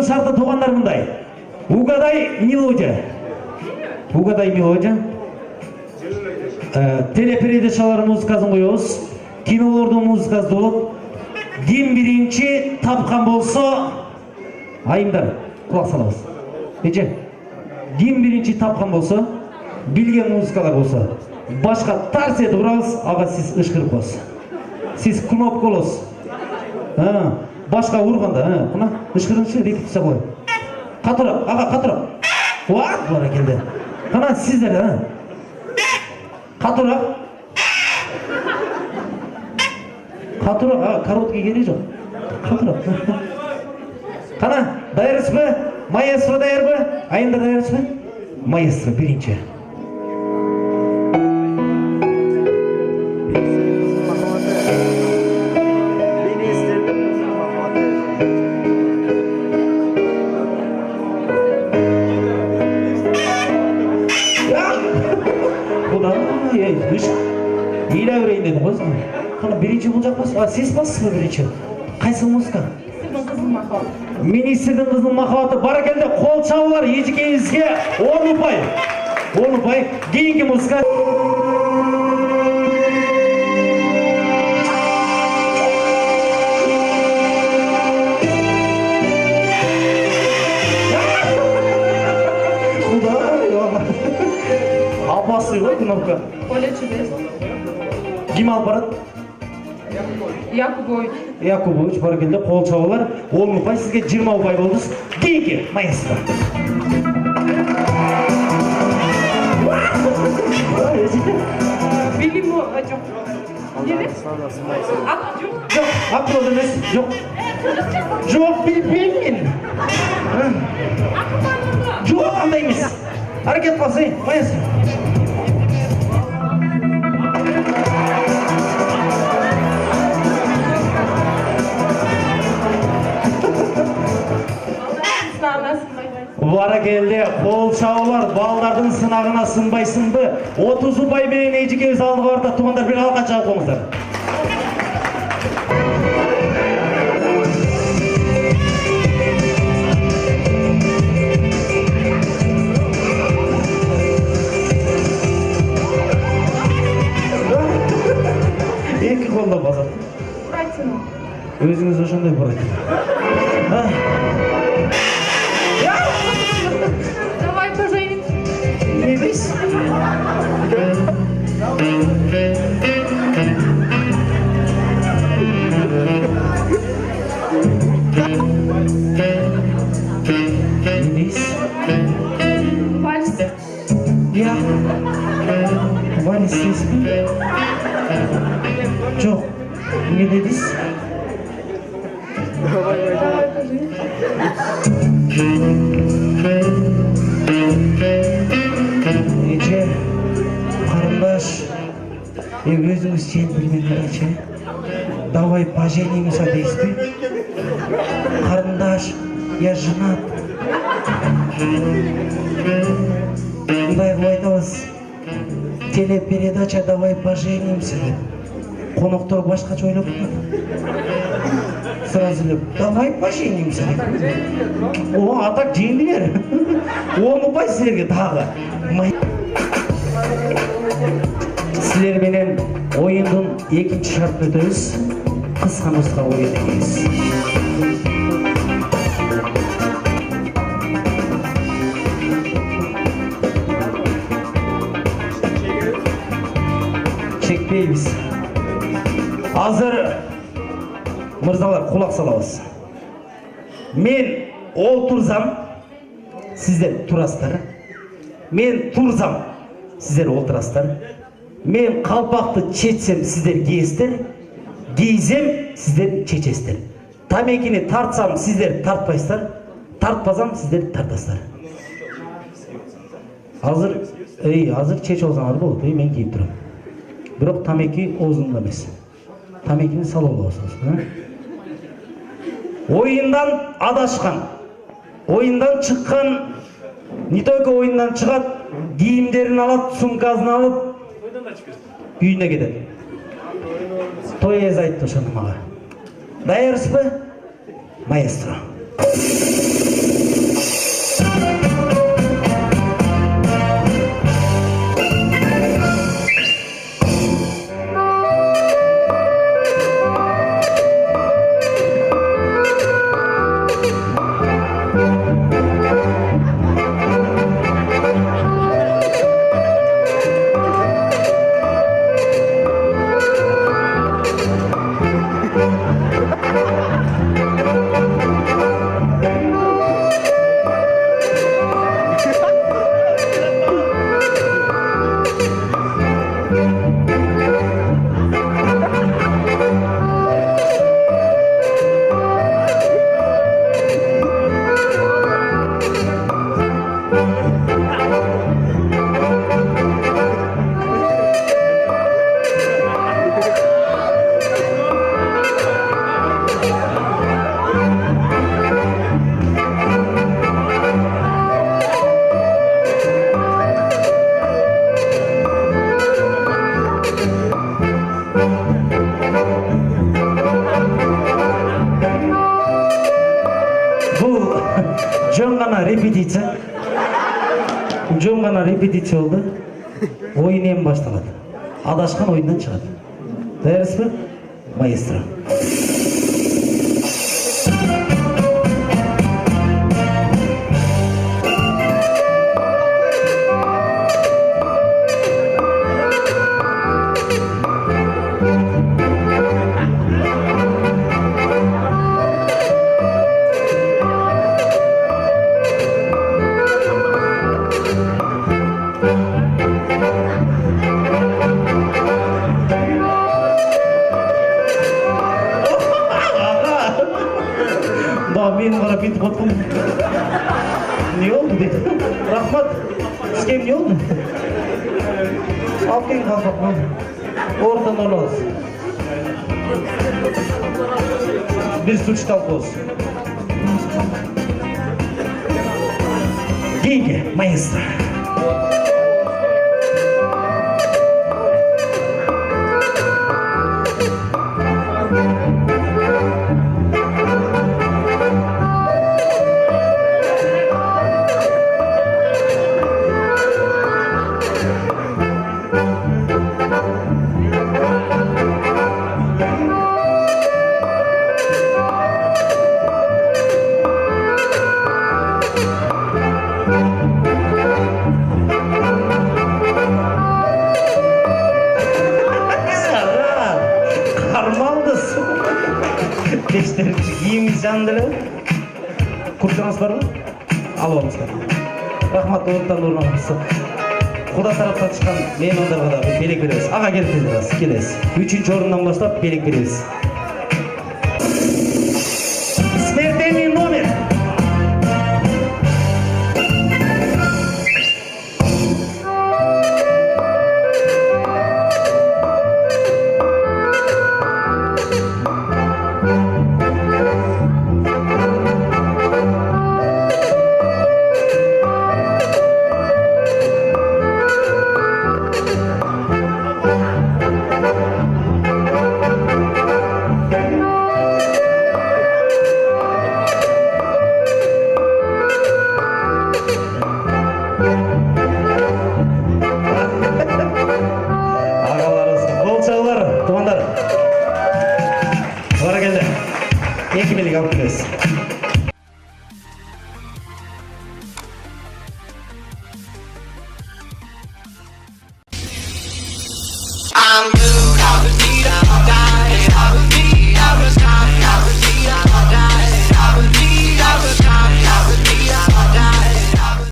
шарты туғандар мындай. Угадай мелодия. Угадай мелодия. Телепередачалар музыкасын қоямыз. Кинолордың музыкасы болып. Ким биринчи тапқан болса, айымдар, құлақ саламыз. Ece, ким биринчи тапқан болса, билген музыкалар болса, башқа тарс етіп ұрабыз, аға сіз ышқырып қоясыз. Сіз кнопка оласыз. Башқа ұрғанда, құна ышқырыңшы, репетиция қой. Қатырап, аға қатырап. Уақ, бара келді. Қана сіздер, қатырап. Қатырап, короткий керек жоқ. Қатырап. Қана, дайырсыз ба? Маэстро дайыр ба? Айындар дайырсыз ба? Маэстро, бірінші. Ейлі өрейін дедім ғой. Қана бірінші бұл жақпас. Сіз бассыз ба бірінші? Қайсы музыка? Министрдің қызыл махаббаты. Министрдің қызыл махаббаты. Бара келді, қол шабулар ежекеңізге 10 ұпай. 10 ұпай. Кейінгі музыка. Апасы ғой кнопка. Поле чудес. Ким алып барады? Якубович. Якубович бара келді, қол шабулар 10 ұпай, сізге 20 ұпай болдыңыз. Кейінгі маэстро. Билимо, жоқ. Неде? Ақ жоқ. Жоқ, ақ болды емес, жоқ. Жоқ, білмеймін. Жоқ, андай емес. Әрекет қылсай, маэстро. Бара келді, қол шабулар, балдардың сынағына сынбайсың бі? 30 ұпай менен ежекеңіз алдыға барда, туғандар бір алқа жағып қоңыздар. Екі қолда басады. Братина. Өзіңіз ошандай братина. Давай поженимся. Не дейсіз? Не дейсіз? Вальс. Я. Вальс дейсіз? Жоқ. Не дедіңіз? Давай поженимся. Ece, қарындаш, өзіңіз сен білмеңдер, Ece. Давай поженимся дейсіз бе? Қарындаш, я женат. Бұндай қылып айтамыз. Телепередача «Давай поженимся» деп. Қонақтар башқаша ойлап отыр. Сразу деп «Давай поженимся» деп. О, атак жеңдіңер. 10 ұпай сіздерге тағы. Сіздерменен ойындың екінші шартын өтеміз. Қысқа нұсқа ойын дейміз. Çekmeyiz. Hazır mırzalar kulak salabız. Men oltursam sizler turaslar. Men tursam sizler olturaslar. Men kalpaktı çetsem sizler giysler. Giysem sizler çeçesler. Tamekini tartsam sizler tartpayslar. Tartpasam sizler tartaslar. Hazır çeç olsanlar bu. Men giyip duram. Biroq tameki ozunda емес. Tamekini salып аласыз. Ойындан адашқан, ойындан шыққан, не только ойындан шығады, киімдерін алады, сумкасын алып, үйіне кетеді. Той ез айтты ошоны мага. Даярсыз ба? Маэстро. репетиция. Жөн гана репетиция болду. Ойын эми башталат. Адашкан ойындан чыгат. Даярсызбы? Маэстро. Мен қарап бүйтіп отырмын. Не болды деді. Рахмат. Сізге не болды? Алып келin қалпақ. Ортадан орналас. Bir suç talpoz. Деньги, маэстро. Киіміңіз жанында куртаңыз бар ма? Алып алыңыздар. Рахмат, орындан орналасты. Құда тараптан шыққан меймандарға да белек береміз. Аға келіңіз, келесіз. 3-ші орыннан бастап белек береміз. Смертельный номер. Tumanlar. Bana geldi. 2 milik alып келесіз.